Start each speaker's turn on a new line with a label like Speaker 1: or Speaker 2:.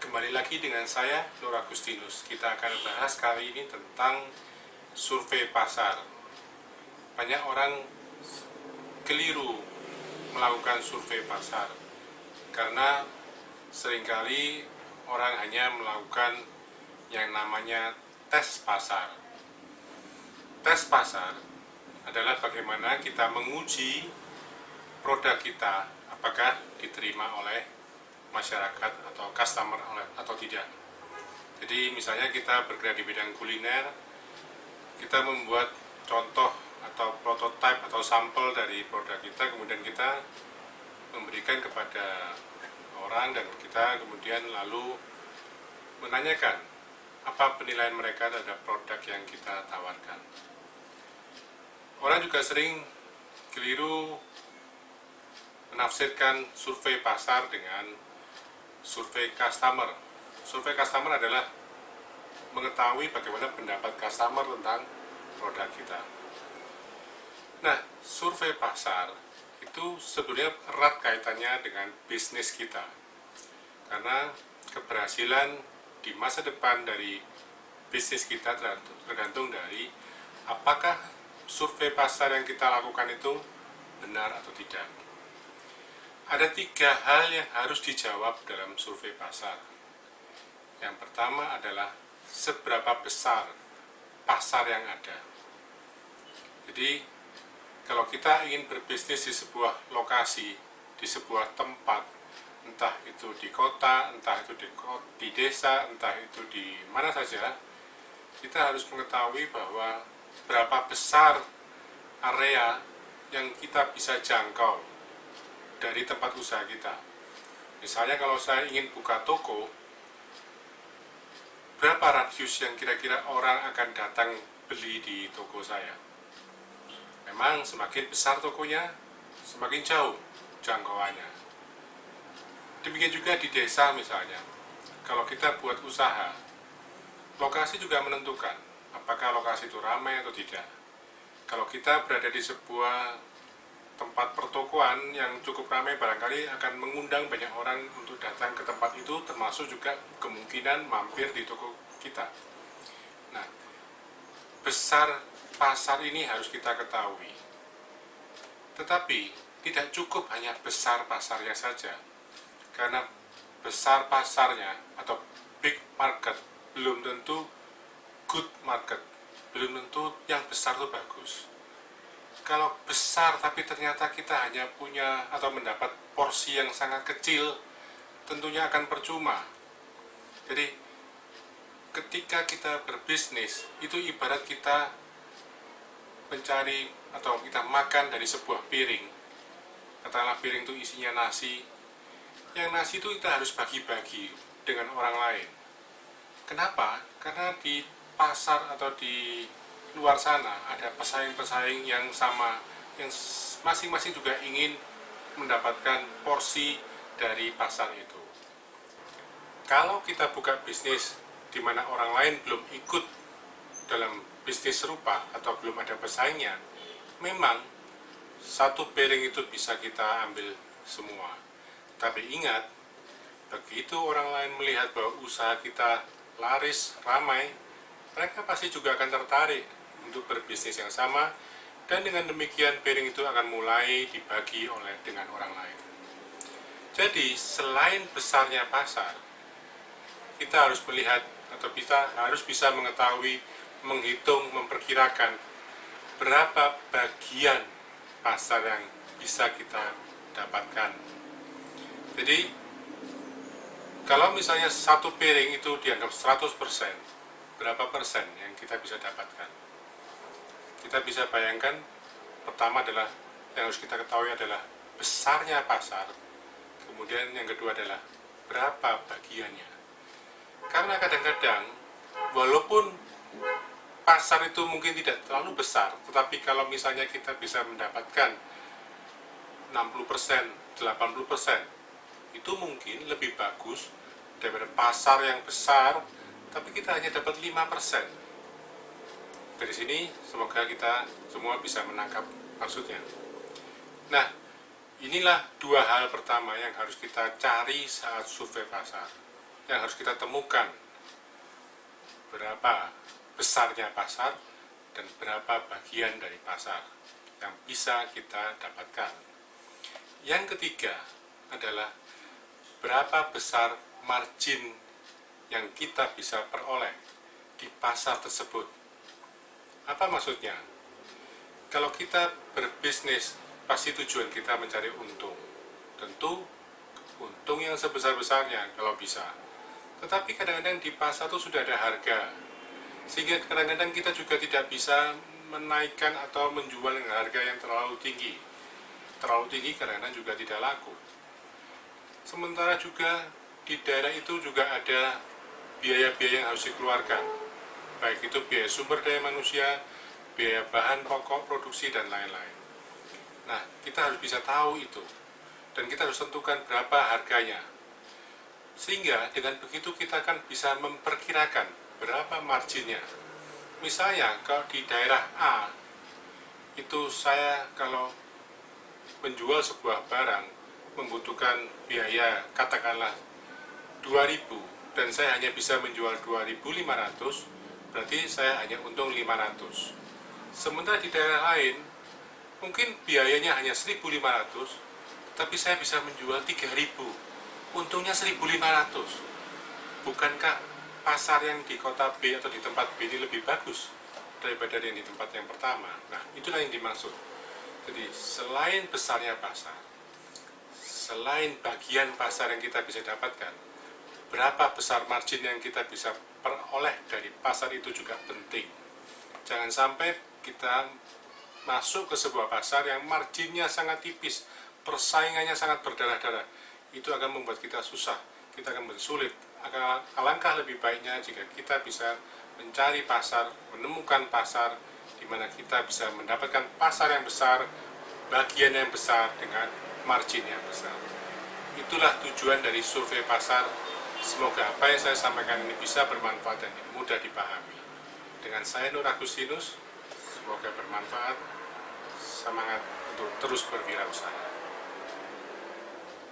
Speaker 1: Kembali lagi dengan saya, Nur Agustinus. Kita akan bahas kali ini tentang survei pasar. Banyak orang keliru melakukan survei pasar karena seringkali orang hanya melakukan yang namanya tes pasar. Tes pasar adalah bagaimana kita menguji produk kita apakah diterima oleh masyarakat atau customer atau tidak. Jadi misalnya kita bergerak di bidang kuliner, kita membuat contoh atau prototipe atau sampel dari produk kita, kemudian kita memberikan kepada orang dan kita kemudian lalu menanyakan apa penilaian mereka terhadap produk yang kita tawarkan. Orang juga sering keliru menafsirkan survei pasar dengan survei customer. Survei customer adalah mengetahui bagaimana pendapat customer tentang produk kita. Nah, survei pasar itu sebenarnya erat kaitannya dengan bisnis kita. Karena keberhasilan di masa depan dari bisnis kita tergantung dari apakah survei pasar yang kita lakukan itu benar atau tidak. Ada 3 hal yang harus dijawab dalam survei pasar. Yang pertama adalah seberapa besar pasar yang ada. Jadi, kalau kita ingin berbisnis di sebuah lokasi, di sebuah tempat, entah itu di kota, entah itu di desa, entah itu di mana saja, kita harus mengetahui bahwa berapa besar area yang kita bisa jangkau dari tempat usaha kita. Misalnya kalau saya ingin buka toko, berapa radius yang kira-kira orang akan datang beli di toko saya? Memang semakin besar tokonya, semakin jauh jangkauannya. Demikian juga di desa misalnya. Kalau kita buat usaha, lokasi juga menentukan apakah lokasi itu ramai atau tidak. Kalau kita berada di sebuah tempat pertokoan yang cukup ramai, barangkali akan mengundang banyak orang untuk datang ke tempat itu, termasuk juga kemungkinan mampir di toko kita. Nah, besar pasar ini harus kita ketahui. Tetapi tidak cukup hanya besar pasarnya saja, karena besar pasarnya atau big market belum tentu good market, belum tentu yang besar itu bagus. Kalau besar tapi ternyata kita hanya punya atau mendapat porsi yang sangat kecil, tentunya akan percuma. Jadi ketika kita berbisnis, itu ibarat kita mencari atau kita makan dari sebuah piring. Katakanlah piring itu isinya nasi. Yang nasi itu kita harus bagi-bagi dengan orang lain. Kenapa? Karena di pasar atau di luar sana ada pesaing-pesaing yang sama, yang masing-masing juga ingin mendapatkan porsi dari pasar itu. Kalau kita buka bisnis di mana orang lain belum ikut dalam bisnis serupa atau belum ada pesaingnya, memang satu piring itu bisa kita ambil semua. Tapi ingat, begitu orang lain melihat bahwa usaha kita laris, ramai, mereka pasti juga akan tertarik untuk berbisnis yang sama, dan dengan demikian piring itu akan mulai dibagi dengan orang lain. Jadi selain besarnya pasar, kita harus melihat atau kita harus bisa mengetahui, menghitung, memperkirakan berapa bagian pasar yang bisa kita dapatkan. Jadi kalau misalnya satu piring itu dianggap 100%, berapa persen yang kita bisa dapatkan? Kita bisa bayangkan, pertama adalah yang harus kita ketahui adalah besarnya pasar, kemudian yang kedua adalah berapa bagiannya. Karena kadang-kadang walaupun pasar itu mungkin tidak terlalu besar, tetapi kalau misalnya kita bisa mendapatkan 60%, 80%, itu mungkin lebih bagus daripada pasar yang besar tapi kita hanya dapat 5%. Dari sini semoga kita semua bisa menangkap maksudnya. Nah, inilah 2 hal pertama yang harus kita cari saat survei pasar. yang harus kita temukan, berapa besarnya pasar dan berapa bagian dari pasar yang bisa kita dapatkan. Yang ketiga adalah berapa besar margin yang kita bisa peroleh di pasar tersebut. Apa maksudnya? Kalau kita berbisnis, pasti tujuan kita mencari untung. Tentu untung yang sebesar-besarnya kalau bisa. Tetapi kadang-kadang di pasar itu sudah ada harga, sehingga kadang-kadang kita juga tidak bisa menaikkan atau menjual dengan harga yang terlalu tinggi. Terlalu tinggi kadang-kadang juga tidak laku. Sementara juga di daerah itu juga ada biaya-biaya yang harus dikeluarkan, baik itu biaya sumber daya manusia, biaya bahan pokok produksi, dan lain-lain. Nah, kita harus bisa tahu itu, dan kita harus tentukan berapa harganya. Sehingga dengan begitu kita akan bisa memperkirakan berapa marginnya. Misalnya, kalau di daerah A, itu saya kalau menjual sebuah barang membutuhkan biaya katakanlah 2.000 dan saya hanya bisa menjual 2.500, berarti saya hanya untung 500. Sementara di daerah lain mungkin biayanya hanya 1.500, tapi saya bisa menjual 3.000, untungnya 1.500. Bukankah pasar yang di kota B atau di tempat B ini lebih bagus daripada yang di tempat yang pertama? Nah, itulah yang dimaksud. Jadi selain besarnya pasar, selain bagian pasar yang kita bisa dapatkan, berapa besar margin yang kita bisa peroleh dari pasar itu juga penting. Jangan sampai kita masuk ke sebuah pasar yang marginnya sangat tipis, persaingannya sangat berdarah-darah. Itu akan membuat kita susah, kita akan bersulit. Alangkah lebih baiknya jika kita bisa mencari pasar, menemukan pasar di mana kita bisa mendapatkan pasar yang besar, bagian yang besar dengan margin yang besar. Itulah tujuan dari survei pasar. Semoga apa yang saya sampaikan ini bisa bermanfaat dan mudah dipahami. Dengan saya Nur Agustinus, semoga bermanfaat. Semangat untuk terus berwirausaha.